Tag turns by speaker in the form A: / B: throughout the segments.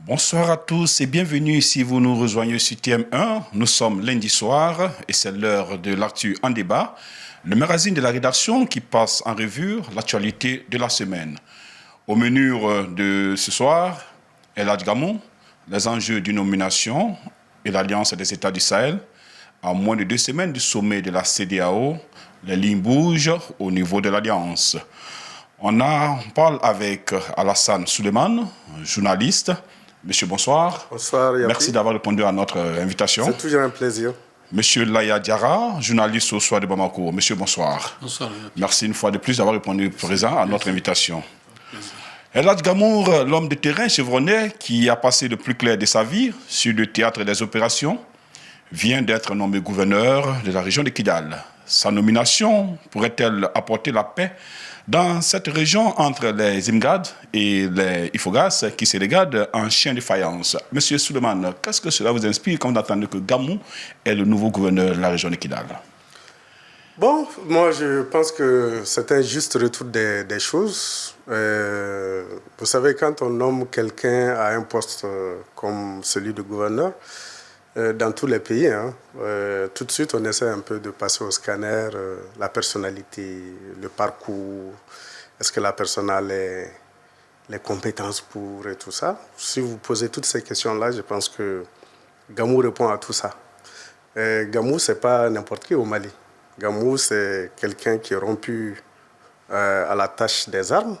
A: Bonsoir à tous et bienvenue si vous nous rejoignez sur TM1. Nous sommes lundi soir et c'est l'heure de l'actu en débat, le magazine de la rédaction qui passe en revue l'actualité de la semaine. Au menu de ce soir, El Hadj Gamou, les enjeux d'une nomination et l'Alliance des États du Sahel. À moins de 2 semaines du sommet de la CEDEAO, les lignes bougent au niveau de l'Alliance. On parle avec Alassane Souleymane, journaliste. Monsieur, bonsoir.
B: Bonsoir, Yapi.
A: Merci d'avoir répondu à notre invitation.
B: C'est toujours un plaisir.
A: Monsieur Laya Diarra, journaliste au Soir de Bamako. Monsieur, bonsoir.
C: Bonsoir, Yapi.
A: Merci une fois de plus d'avoir répondu présent à notre invitation. El Hadj Gamou, l'homme de terrain chevronné qui a passé le plus clair de sa vie sur le théâtre des opérations, vient d'être nommé gouverneur de la région de Kidal. Sa nomination pourrait-elle apporter la paix dans cette région entre les Imgad et les Ifogas qui se regardent en chien de faïence? Monsieur Souleymane, qu'est-ce que cela vous inspire quand vous entendez que Gamou est le nouveau gouverneur de la région de Kidal?
B: Bon, moi je pense que c'est un juste retour des choses. Vous savez, quand on nomme quelqu'un à un poste comme celui de gouverneur, dans tous les pays, tout de suite on essaie un peu de passer au scanner, la personnalité, le parcours, est-ce que la personne a les compétences pour et tout ça. Si vous posez toutes ces questions-là, je pense que Gamou répond à tout ça. Gamou, c'est pas n'importe qui au Mali. Gamou, c'est quelqu'un qui est rompu à la tâche des armes.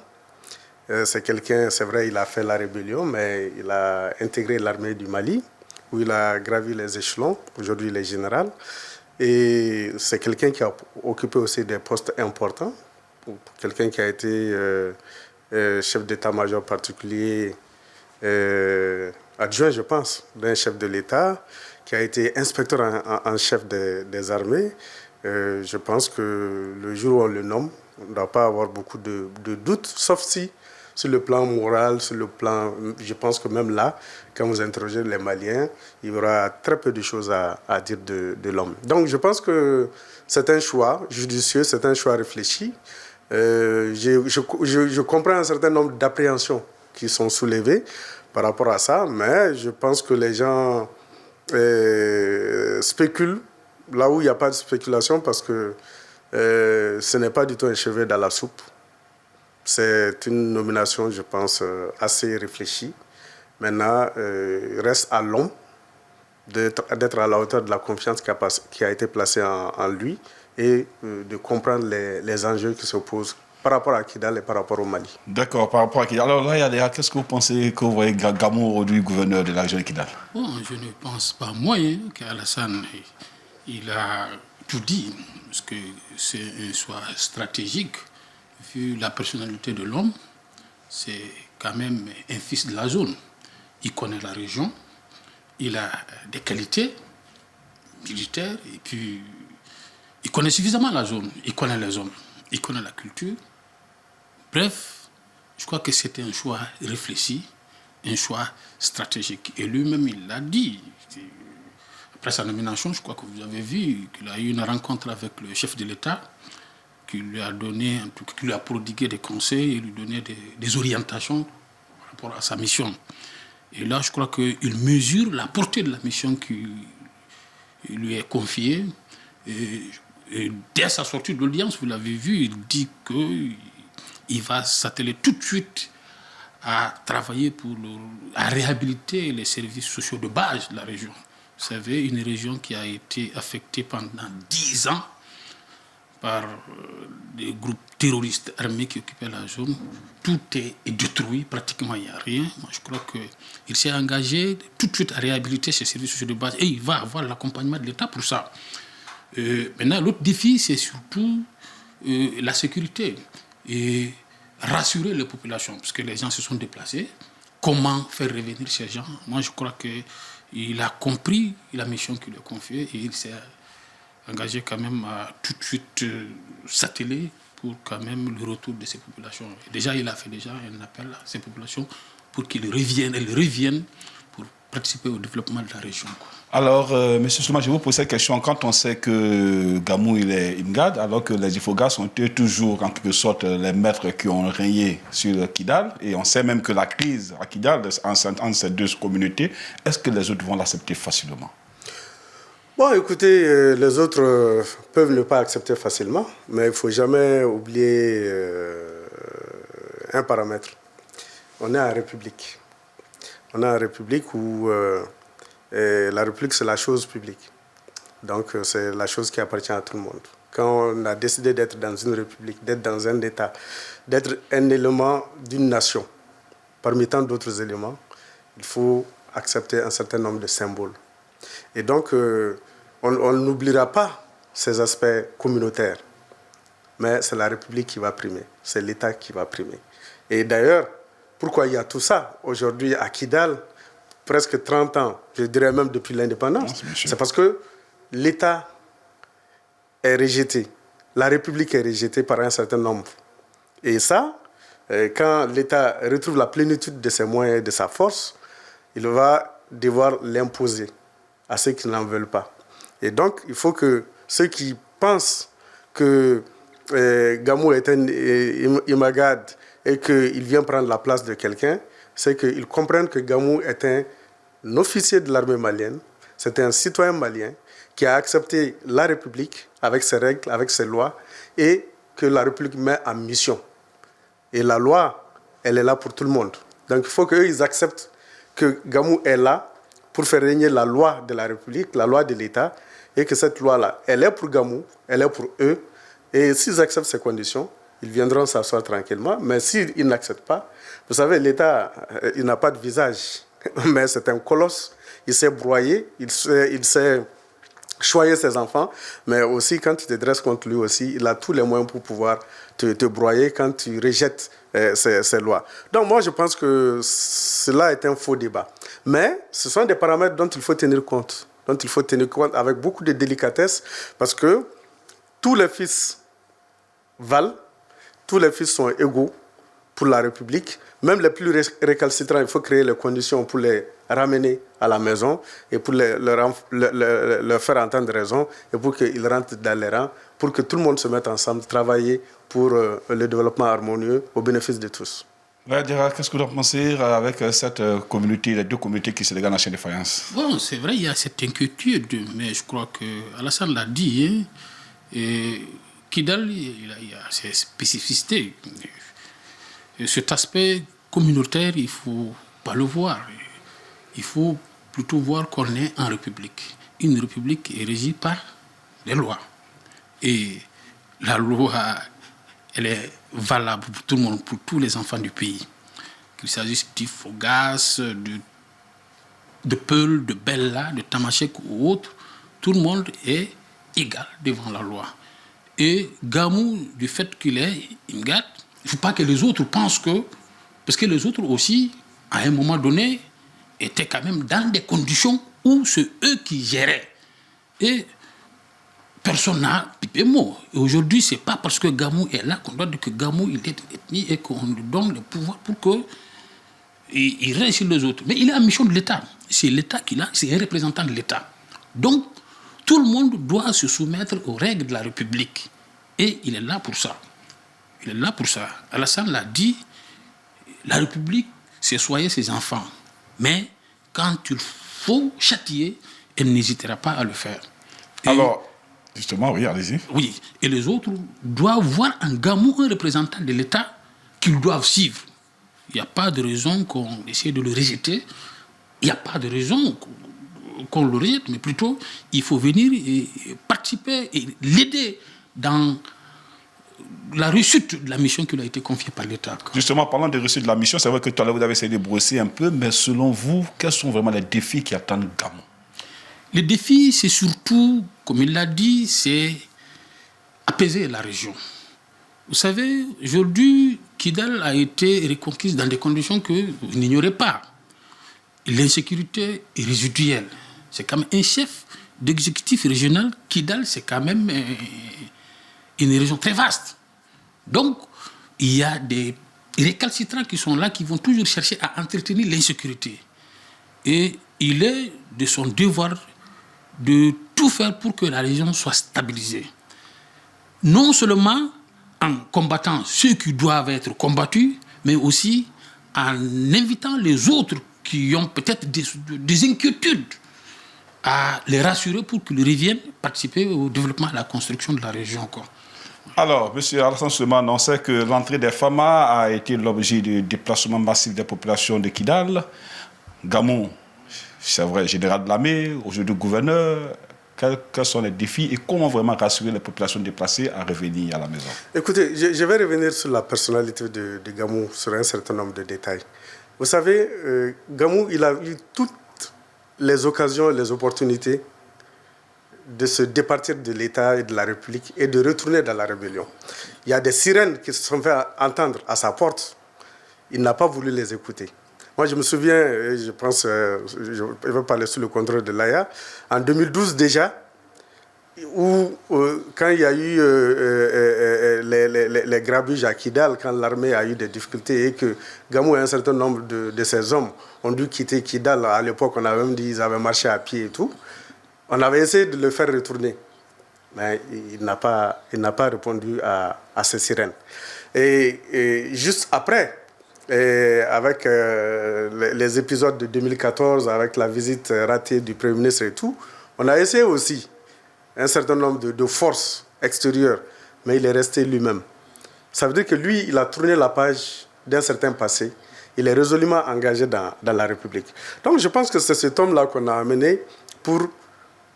B: C'est quelqu'un, c'est vrai, il a fait la rébellion, mais il a intégré l'armée du Mali, où il a gravi les échelons, aujourd'hui il est général. Et c'est quelqu'un qui a occupé aussi des postes importants, quelqu'un qui a été chef d'état-major particulier, adjoint, je pense, d'un chef de l'État, qui a été inspecteur en chef des armées. Je pense que le jour où on le nomme, on ne doit pas avoir beaucoup de doutes, sauf si, sur le plan moral, sur le plan, je pense que même là, quand vous interrogez les Maliens, il y aura très peu de choses à dire de l'homme. Donc je pense que c'est un choix judicieux, c'est un choix réfléchi. Je comprends un certain nombre d'appréhensions qui sont soulevées par rapport à ça, mais je pense que les gens spéculent là où il n'y a pas de spéculation parce que ce n'est pas du tout un cheveu dans la soupe. C'est une nomination, je pense, assez réfléchie. Maintenant, il reste à l'homme d'être à la hauteur de la confiance qui a été placée en lui et de comprendre les enjeux qui se posent par rapport à Kidal et par rapport au Mali.
A: D'accord, par rapport à Kidal. Alors là, qu'est-ce que vous pensez que vous voyez Gamou aujourd'hui gouverneur de la région de Kidal?
C: Bon, je ne pense pas moyen qu'Alassane, il a tout dit, parce que c'est un choix stratégique. Vu la personnalité de l'homme, c'est quand même un fils de la zone. Il connaît la région, il a des qualités militaires, et puis il connaît suffisamment la zone, il connaît les hommes, il connaît la culture. Bref, je crois que c'était un choix réfléchi, un choix stratégique. Et lui-même, il l'a dit. Après sa nomination, je crois que vous avez vu qu'il a eu une rencontre avec le chef de l'État, qui lui a donné, en tout cas, qui lui a prodigué des conseils et lui donné des orientations par rapport à sa mission. Et là, je crois qu'il mesure la portée de la mission qui lui est confiée. Et dès sa sortie de l'audience, vous l'avez vu, il dit qu'il va s'atteler tout de suite à travailler à réhabiliter les services sociaux de base de la région. Vous savez, une région qui a été affectée pendant 10 ans par des groupes terroristes armés qui occupaient la zone. Tout est détruit, pratiquement il n'y a rien. Moi, je crois qu'il s'est engagé tout de suite à réhabiliter ces services sociaux de base et il va avoir l'accompagnement de l'État pour ça. Maintenant, l'autre défi, c'est surtout la sécurité et rassurer les populations, parce que les gens se sont déplacés. Comment faire revenir ces gens? Moi, je crois qu'il a compris la mission qu'il lui a confiée et il s'est engagé quand même à tout de suite s'atteler pour quand même le retour de ces populations. Et déjà, il a fait déjà un appel à ces populations pour qu'elles reviennent pour participer au développement de la région.
A: Alors, Monsieur Souma, je vous pose cette question. Quand on sait que Gamou il est Imgad, alors que les Ifogas ont été toujours en quelque sorte les maîtres qui ont régné sur Kidal, et on sait même que la crise à Kidal, entre ces deux communautés, est-ce que les autres vont l'accepter facilement?
B: Bon, écoutez, les autres peuvent ne pas accepter facilement, mais il ne faut jamais oublier un paramètre. On est en République. On est en République où la République, c'est la chose publique. Donc, c'est la chose qui appartient à tout le monde. Quand on a décidé d'être dans une République, d'être dans un État, d'être un élément d'une nation, parmi tant d'autres éléments, il faut accepter un certain nombre de symboles. Et donc, on n'oubliera pas ces aspects communautaires. Mais c'est la République qui va primer, c'est l'État qui va primer. Et d'ailleurs, pourquoi il y a tout ça aujourd'hui à Kidal, presque 30 ans, je dirais même depuis l'indépendance, c'est parce que l'État est rejeté, la République est rejetée par un certain nombre. Et ça, quand l'État retrouve la plénitude de ses moyens et de sa force, il va devoir l'imposer à ceux qui n'en veulent pas. Et donc, il faut que ceux qui pensent que Gamou est un Imagad et qu'il vient prendre la place de quelqu'un, c'est qu'ils comprennent que Gamou est un officier de l'armée malienne, c'est un citoyen malien qui a accepté la République avec ses règles, avec ses lois, et que la République met en mission. Et la loi, elle est là pour tout le monde. Donc il faut qu'eux, ils acceptent que Gamou est là pour faire régner la loi de la République, la loi de l'État, et que cette loi-là, elle est pour Gamou, elle est pour eux. Et s'ils acceptent ces conditions, ils viendront s'asseoir tranquillement. Mais s'ils n'acceptent pas, vous savez, l'État, il n'a pas de visage. Mais c'est un colosse. Il sait broyer, il sait choyer ses enfants. Mais aussi, quand tu te dresses contre lui aussi, il a tous les moyens pour pouvoir te broyer quand tu rejettes ces lois. Donc moi, je pense que cela est un faux débat. Mais ce sont des paramètres dont il faut tenir compte. Dont il faut tenir compte avec beaucoup de délicatesse, parce que tous les fils valent, tous les fils sont égaux pour la République. Même les plus récalcitrants, il faut créer les conditions pour les ramener à la maison et pour leur faire entendre raison et pour qu'ils rentrent dans les rangs, pour que tout le monde se mette ensemble, travailler pour le développement harmonieux au bénéfice de tous.
A: Dira, qu'est-ce que vous en pensez avec cette communauté, les deux communautés qui se dégagent en chaîne de faïence?
C: Bon, c'est vrai, il y a cette inquiétude, mais je crois que Alassane l'a dit, et Kidal, il y a ses spécificités. Et cet aspect communautaire, il ne faut pas le voir. Il faut plutôt voir qu'on est en République. Une République est régie par les lois. Et la loi, elle est valable pour tout le monde, pour tous les enfants du pays. Qu'il s'agisse d'Ifogas, de Peul, de Bella, de Tamashek ou autres, tout le monde est égal devant la loi. Et Gamou, du fait qu'il est Imgad, il ne faut pas que les autres pensent que... Parce que les autres aussi, à un moment donné, étaient quand même dans des conditions où c'est eux qui géraient. Et personne n'a pipé mot. Et aujourd'hui, ce n'est pas parce que Gamou est là qu'on doit dire que Gamou il est ethnie et qu'on lui donne le pouvoir pour qu'il règne sur les autres. Mais il est en mission de l'État. C'est l'État qu'il a, c'est un représentant de l'État. Donc, tout le monde doit se soumettre aux règles de la République. Et il est là pour ça. Il est là pour ça. Alassane l'a dit, la République, c'est soigner ses enfants. Mais quand il faut châtier, elle n'hésitera pas à le faire. Et
A: alors, justement, oui, allez-y.
C: Oui, et les autres doivent voir en Gamou un représentant de l'État qu'ils doivent suivre. Il n'y a pas de raison qu'on essaie de le rejeter. Il n'y a pas de raison qu'on le rejette, mais plutôt, il faut venir et participer et l'aider dans la réussite de la mission qui lui a été confiée par l'État.
A: Justement, parlant de réussite de la mission, c'est vrai que tout à l'heure, vous avez essayé de brosser un peu, mais selon vous, quels sont vraiment les défis qui attendent Gamou?
C: Les défis, c'est surtout, comme il l'a dit, c'est apaiser la région. Vous savez, aujourd'hui, Kidal a été reconquise dans des conditions que vous n'ignorez pas. L'insécurité est résiduelle. C'est quand même un chef d'exécutif régional. Kidal, c'est quand même une région très vaste. Donc, il y a des récalcitrants qui sont là, qui vont toujours chercher à entretenir l'insécurité. Et il est de son devoir de tout faire pour que la région soit stabilisée. Non seulement en combattant ceux qui doivent être combattus, mais aussi en invitant les autres qui ont peut-être des inquiétudes à les rassurer pour qu'ils reviennent participer au développement et à la construction de la région, quoi.
A: Alors, M. Alassane Souleymane, on sait que l'entrée des FAMA a été l'objet de déplacements massifs des populations de Kidal. Gamou, c'est vrai, général de l'armée, aujourd'hui gouverneur. Quels sont les défis et comment vraiment rassurer les populations déplacées à revenir à la maison?
B: Écoutez, je vais revenir sur la personnalité de Gamou, sur un certain nombre de détails. Vous savez, Gamou, il a eu toutes les occasions, les opportunités de se départir de l'État et de la République et de retourner dans la rébellion. Il y a des sirènes qui se sont fait entendre à sa porte. Il n'a pas voulu les écouter. Moi, je me souviens, je pense, je vais parler sous le contrôle de l'AIA, en 2012 déjà, où quand il y a eu les grabuges à Kidal, quand l'armée a eu des difficultés et que Gamou et un certain nombre de ses hommes ont dû quitter Kidal, à l'époque on avait même dit qu'ils avaient marché à pied et tout, on avait essayé de le faire retourner. Mais il n'a pas répondu à ces sirènes. Et juste après, avec les épisodes de 2014, avec la visite ratée du Premier ministre et tout, on a essayé aussi un certain nombre de forces extérieures, mais il est resté lui-même. Ça veut dire que lui, il a tourné la page d'un certain passé. Il est résolument engagé dans la République. Donc je pense que c'est cet homme-là qu'on a amené pour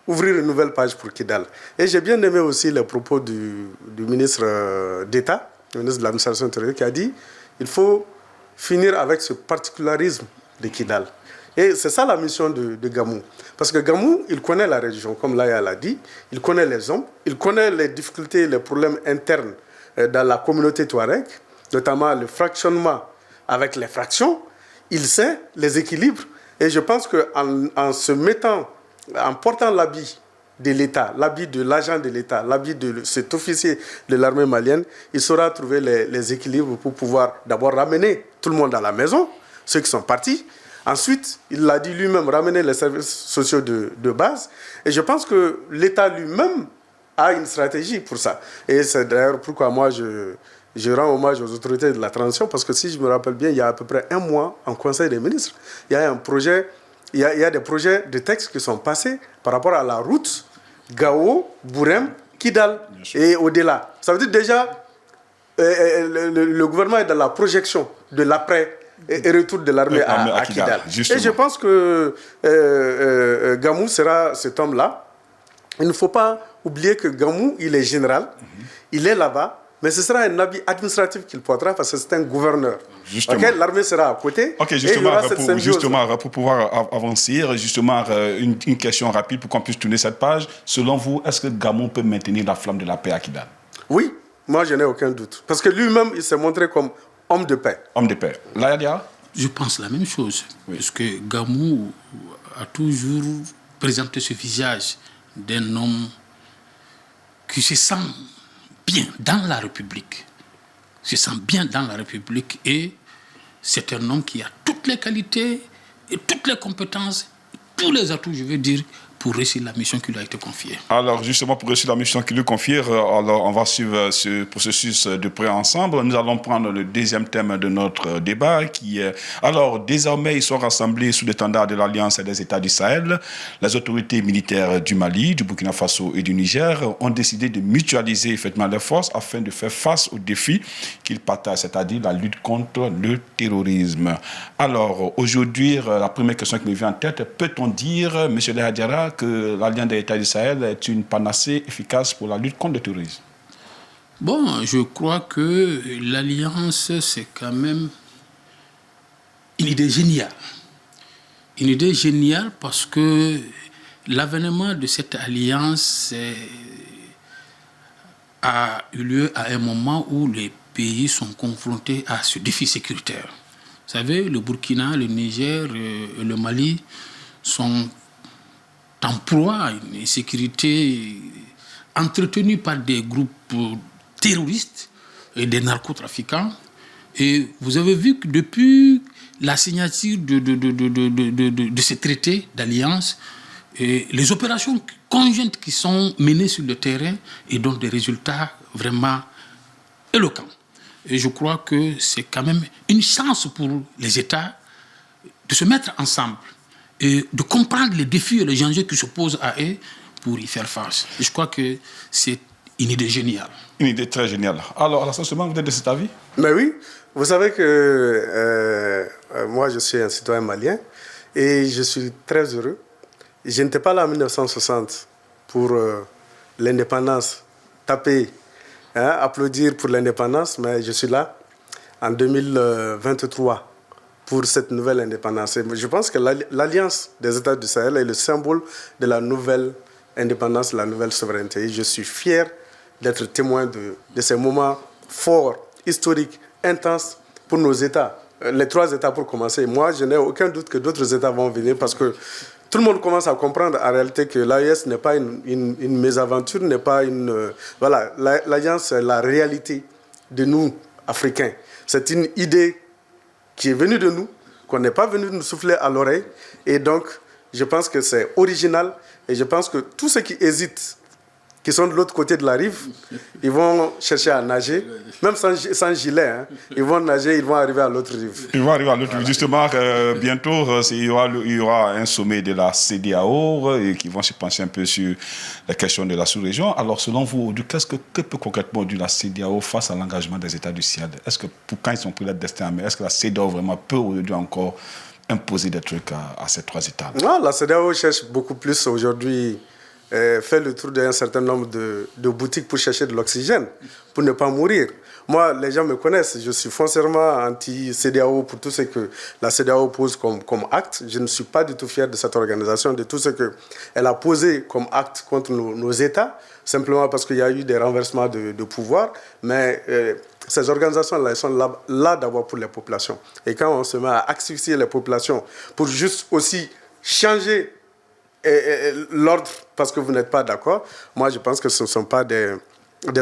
B: ouvrir une nouvelle page pour Kidal. Et j'ai bien aimé aussi les propos du ministre d'État, le ministre de l'administration intérieure, qui a dit qu'il faut finir avec ce particularisme de Kidal. Et c'est ça la mission de Gamou. Parce que Gamou, il connaît la région, comme Laya l'a dit, il connaît les hommes, il connaît les difficultés, les problèmes internes dans la communauté touareg, notamment le fractionnement avec les fractions. Il sait les équilibres. Et je pense qu'en se mettant, en portant l'habit de l'État, l'habit de l'agent de l'État, l'habit de cet officier de l'armée malienne, il saura trouver les équilibres pour pouvoir d'abord ramener tout le monde à la maison, ceux qui sont partis. Ensuite, il l'a dit lui-même, ramener les services sociaux de base. Et je pense que l'État lui-même a une stratégie pour ça. Et c'est d'ailleurs pourquoi moi je rends hommage aux autorités de la transition, parce que si je me rappelle bien, il y a à peu près un mois, en Conseil des ministres, il y a un projet, il y a des projets de textes qui sont passés par rapport à la route Gao, Bourem, Kidal et au-delà. Ça veut dire déjà, le gouvernement est dans la projection de l'après et retour de l'armée à Kidal. Et je pense que Gamou sera cet homme-là. Il ne faut pas oublier que Gamou, il est général, il est là-bas, mais ce sera un habit administratif qu'il portera parce que c'est un gouverneur. Okay? L'armée sera à côté.
A: Ok, justement, pour pouvoir avancer, justement, une question rapide pour qu'on puisse tourner cette page. Selon vous, est-ce que Gamou peut maintenir la flamme de la paix à Kidal?
B: Oui, moi je n'ai aucun doute. Parce que lui-même, il s'est montré comme homme de paix.
A: Homme de paix. Layadia?
C: Je pense la même chose. Oui. Parce que Gamou a toujours présenté ce visage d'un homme qui se sent bien dans la République. Se sent bien dans la République et c'est un homme qui a toutes les qualités et toutes les compétences, tous les atouts, je veux dire, pour réussir la mission qui lui a été confiée.
A: Alors, justement, pour réussir la mission qui lui est confiée, alors, on va suivre ce processus de près ensemble. Nous allons prendre le deuxième thème de notre débat qui est... Alors, désormais, ils sont rassemblés sous l'étendard de l'Alliance des États du Sahel. Les autorités militaires du Mali, du Burkina Faso et du Niger ont décidé de mutualiser effectivement leurs forces afin de faire face aux défis qu'ils partagent, c'est-à-dire la lutte contre le terrorisme. Alors, aujourd'hui, la première question qui me vient en tête, peut-on dire, M. Lehadiara, que l'Alliance des États du Sahel est une panacée efficace pour la lutte contre le terrorisme?
C: Bon, je crois que l'Alliance, c'est quand même une idée géniale. Une idée géniale parce que l'avènement de cette alliance a eu lieu à un moment où les pays sont confrontés à ce défi sécuritaire. Vous savez, le Burkina, le Niger et le Mali sont en proie à une insécurité entretenue par des groupes terroristes et des narcotrafiquants. Et vous avez vu que depuis la signature de ce traité d'alliance, Et les opérations conjointes qui sont menées sur le terrain et donnent des résultats vraiment éloquents. Et je crois que c'est quand même une chance pour les États de se mettre ensemble et de comprendre les défis et les enjeux qui se posent à eux pour y faire face. Et je crois que c'est une idée géniale.
A: Une idée très géniale. Alors, Alassane Soumané, vous êtes de cet avis?
B: Mais oui, vous savez que moi, je suis un citoyen malien et je suis très heureux. Je n'étais pas là en 1960 pour l'indépendance, taper, applaudir pour l'indépendance, mais je suis là en 2023 pour cette nouvelle indépendance. Et je pense que l'Alliance des États du Sahel est le symbole de la nouvelle indépendance, la nouvelle souveraineté. Et je suis fier d'être témoin de ces moments forts, historiques, intenses pour nos États. Les 3 États pour commencer. Moi, je n'ai aucun doute que d'autres États vont venir parce que tout le monde commence à comprendre en réalité que l'AES n'est pas une mésaventure, n'est pas une... voilà, l'Alliance, c'est la réalité de nous, Africains. C'est une idée qui est venue de nous, qu'on n'est pas venu nous souffler à l'oreille. Et donc, je pense que c'est original. Et je pense que tous ceux qui hésitent, qui sont de l'autre côté de la rive, ils vont chercher à nager, même sans gilet. Hein. Ils vont nager, ils vont arriver à l'autre rive.
A: Ils vont arriver à l'autre rive. Justement, bientôt, il y aura un sommet de la CEDEAO qui vont se pencher un peu sur la question de la sous-région. Alors, selon vous, que peut concrètement dire la CEDEAO face à l'engagement des États du Sahel? Est-ce que, quand ils ont pris leur destin en main, est-ce que la CEDEAO vraiment peut aujourd'hui encore imposer des trucs à ces 3 États?
B: Non, la CEDEAO cherche beaucoup plus aujourd'hui. Fait le tour d'un certain nombre de boutiques pour chercher de l'oxygène, pour ne pas mourir. Moi, les gens me connaissent, je suis foncièrement anti-CEDEAO pour tout ce que la CEDEAO pose comme acte. Je ne suis pas du tout fier de cette organisation, de tout ce qu'elle a posé comme acte contre nos États, simplement parce qu'il y a eu des renversements de pouvoir. Mais ces organisations-là, elles sont là d'abord pour les populations. Et quand on se met à asphyxier les populations pour juste aussi changer l'ordre parce que vous n'êtes pas d'accord, moi je pense que ce ne sont pas des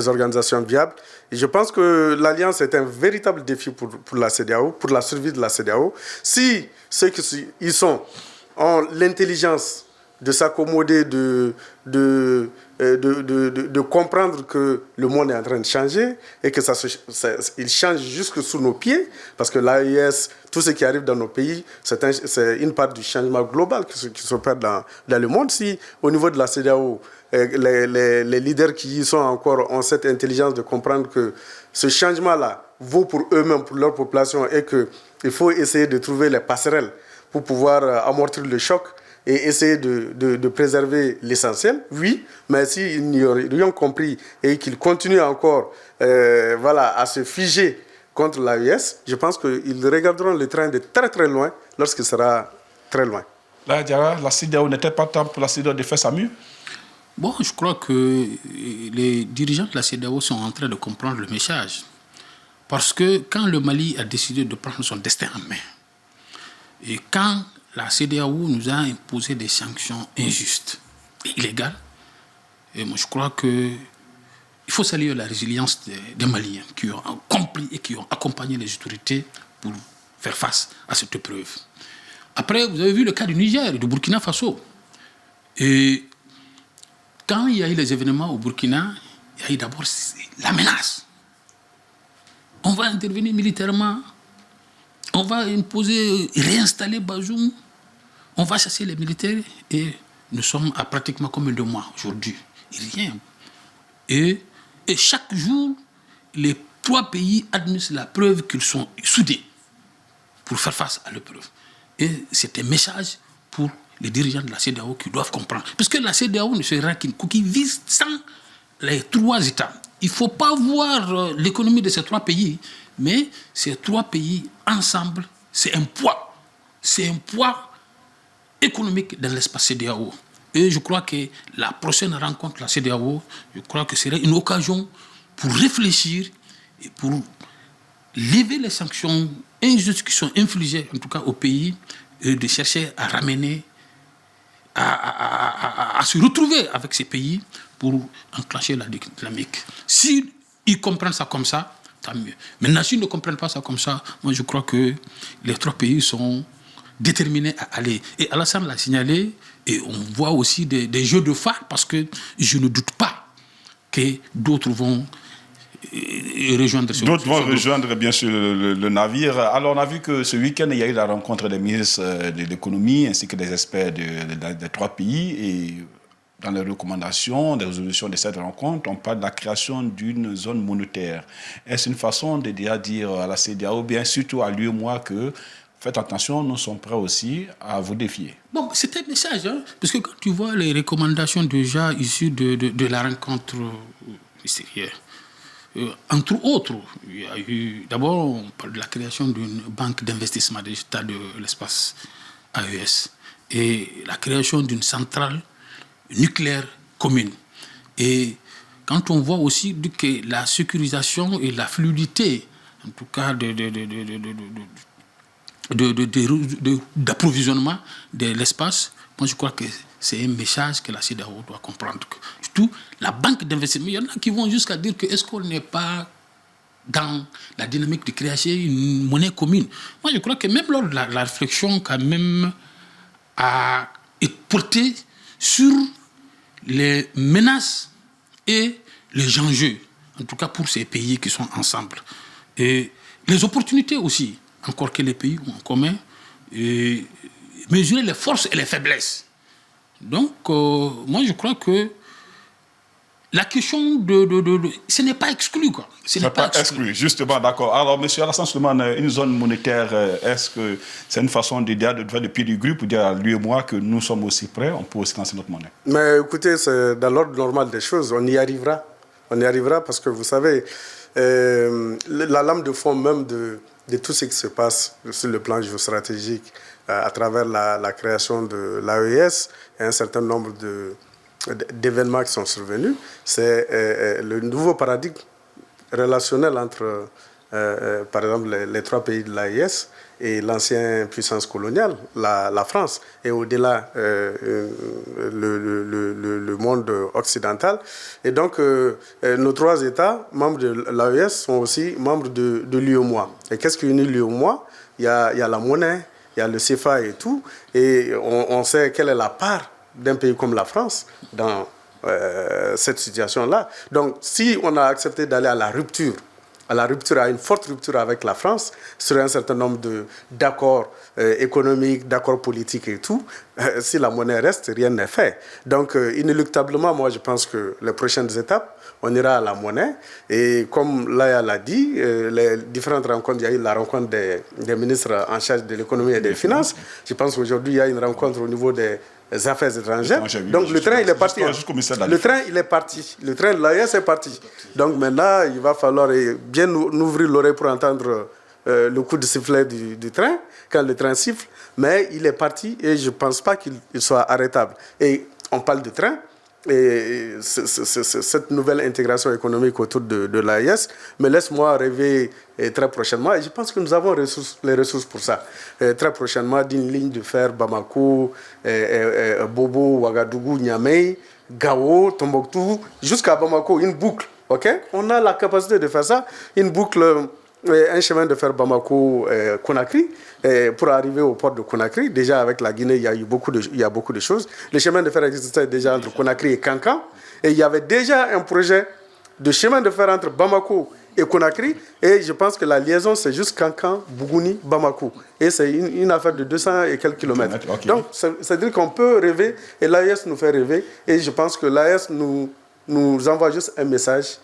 B: organisations viables. Et je pense que l'Alliance est un véritable défi pour la CEDEAO, pour la survie de la CEDEAO. Si ceux qui y sont ont l'intelligence de s'accommoder, de comprendre que le monde est en train de changer et que il change jusque sous nos pieds, parce que l'AES, tout ce qui arrive dans nos pays, c'est une part du changement global qui s'opère dans le monde. Si au niveau de la CEDEAO, les leaders qui y sont encore ont cette intelligence de comprendre que ce changement-là vaut pour eux-mêmes, pour leur population, et qu'il faut essayer de trouver les passerelles pour pouvoir amortir le choc et essayer de préserver l'essentiel, oui, mais s'ils n'y ont rien compris et qu'ils continuent encore à se figer contre l'AES, je pense qu'ils regarderont le train de très très loin lorsqu'il sera très loin.
A: Là, Diarra, la CEDEAO n'était pas temps pour la CEDEAO de faire sa mue?
C: Bon, je crois que les dirigeants de la CEDEAO sont en train de comprendre le message. Parce que quand le Mali a décidé de prendre son destin en main, et quand la CEDEAO nous a imposé des sanctions injustes et illégales, et moi je crois qu'il faut saluer la résilience des Maliens qui ont compris et qui ont accompagné les autorités pour faire face à cette épreuve. Après, vous avez vu le cas du Niger et du Burkina Faso. Et quand il y a eu les événements au Burkina, il y a eu d'abord la menace. On va intervenir militairement, on va imposer, réinstaller Bazoum, on va chasser les militaires et nous sommes à pratiquement combien de mois aujourd'hui? Rien. Et chaque jour, les 3 pays admettent la preuve qu'ils sont soudés pour faire face à l'épreuve. Et c'est un message pour les dirigeants de la CEDEAO qui doivent comprendre. Parce que la CEDEAO ne sera qu'une coquille vide sans les 3 États. Il ne faut pas voir l'économie de ces 3 pays, mais ces 3 pays ensemble, c'est un poids. C'est un poids économique dans l'espace CEDEAO. Et je crois que la prochaine rencontre de la CEDEAO, je crois que serait une occasion pour réfléchir et pour lever les sanctions injustes qui sont infligées, en tout cas au pays, et de chercher à ramener, à se retrouver avec ces pays pour enclencher la dynamique. S'ils comprennent ça comme ça, tant mieux. Maintenant, s'ils ne comprennent pas ça comme ça, moi je crois que les 3 pays sont déterminés à aller. Et Alassane l'a signalé, et on voit aussi des jeux de phare, parce que je ne doute pas que d'autres vont rejoindre ce
A: D'autres vont rejoindre, bien sûr, le navire. Alors, on a vu que ce week-end, il y a eu la rencontre des ministres de l'économie ainsi que des experts des 3 pays. Et dans les recommandations, des résolutions de cette rencontre, on parle de la création d'une zone monétaire. Est-ce une façon de dire à la CEDEAO, bien surtout à l'UEMOA, que faites attention, nous sommes prêts aussi à vous défier?
C: Bon, c'est un message, hein, parce que quand tu vois les recommandations déjà issues de la rencontre ministérielle, entre autres, il y a eu, d'abord, on parle de la création d'une banque d'investissement des États de l'espace AES et la création d'une centrale nucléaire commune. Et quand on voit aussi que la sécurisation et la fluidité, en tout cas d'approvisionnement de l'espace, moi je crois que c'est un message que la CEDEAO doit comprendre. Surtout la banque d'investissement, il y en a qui vont jusqu'à dire que est-ce qu'on n'est pas dans la dynamique de créer une monnaie commune. Moi je crois que même lors de la réflexion quand même est portée sur les menaces et les enjeux, en tout cas pour ces pays qui sont ensemble. Et les opportunités aussi, encore que les pays ont en commun, et mesurer les forces et les faiblesses. Donc, moi, je crois que la question ce n'est pas exclu, quoi. Ce n'est pas exclu,
A: justement, d'accord. Alors, M. Alassane Souleymane, une zone monétaire, est-ce que c'est une façon de faire le pied du groupe, pour dire à lui et moi que nous sommes aussi prêts, on peut aussi lancer notre monnaie?
B: Mais écoutez, c'est dans l'ordre normal des choses, on y arrivera. On y arrivera parce que vous savez, la lame de fond même de tout ce qui se passe sur le plan géostratégique à travers la création de l'AES et un certain nombre d'événements qui sont survenus, c'est le nouveau paradigme relationnel entre, par exemple, les 3 pays de l'AES et l'ancienne puissance coloniale, la France, et au-delà le monde occidental. Et donc, nos 3 États, membres de l'AES, sont aussi membres de l'UEMOA. Et qu'est-ce qui unit l'UEMOA? Il y a la monnaie, il y a le CFA et tout, et on sait quelle est la part d'un pays comme la France dans cette situation-là. Donc, si on a accepté d'aller à la rupture, à une forte rupture avec la France, sur un certain nombre d'accords économiques, d'accords politiques et tout, si la monnaie reste, rien n'est fait. Donc, inéluctablement, moi, je pense que les prochaines étapes, on ira à la monnaie. Et comme Laya l'a dit, les différentes rencontres, il y a eu la rencontre des ministres en charge de l'économie et des finances. Je pense qu'aujourd'hui, il y a une rencontre au niveau des affaires étrangères. Donc le train, il est parti. Le train, il est parti. Le train de l'AES est parti. Donc maintenant, il va falloir bien ouvrir l'oreille pour entendre le coup de sifflet du train, quand le train siffle. Mais il est parti et je ne pense pas qu'il soit arrêtable. Et on parle de train. Et cette nouvelle intégration économique autour de l'AES me laisse moi rêver très prochainement, et je pense que nous avons les ressources pour ça. Très prochainement, d'une ligne de fer Bamako, Bobo, Ouagadougou, Niamey, Gao, Tombouctou, jusqu'à Bamako, une boucle. Okay? On a la capacité de faire ça, une boucle, un chemin de fer Bamako-Conakry, pour arriver au port de Conakry. Déjà, avec la Guinée, il y a beaucoup de choses. Le chemin de fer existait déjà entre Conakry et Kankan. Et il y avait déjà un projet de chemin de fer entre Bamako et Conakry. Et je pense que la liaison, c'est juste Kankan, Bougouni, Bamako. Et c'est une affaire de 200 et quelques kilomètres. Okay. Donc, c'est-à-dire qu'on peut rêver, et l'AES nous fait rêver. Et je pense que l'AES nous envoie juste un message.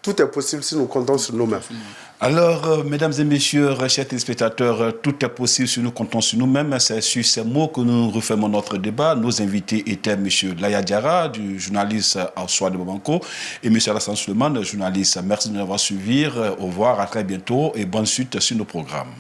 B: Tout est possible si nous comptons sur nous-mêmes.
A: Alors, mesdames et messieurs, chers téléspectateurs, tout est possible si nous comptons sur nous-mêmes. C'est sur ces mots que nous refermons notre débat. Nos invités étaient M. Laya Diarra, du journaliste au Soir de Bamako, et M. Alassane Souleymane, journaliste. Merci de nous avoir suivis. Au revoir, à très bientôt et bonne suite sur nos programmes.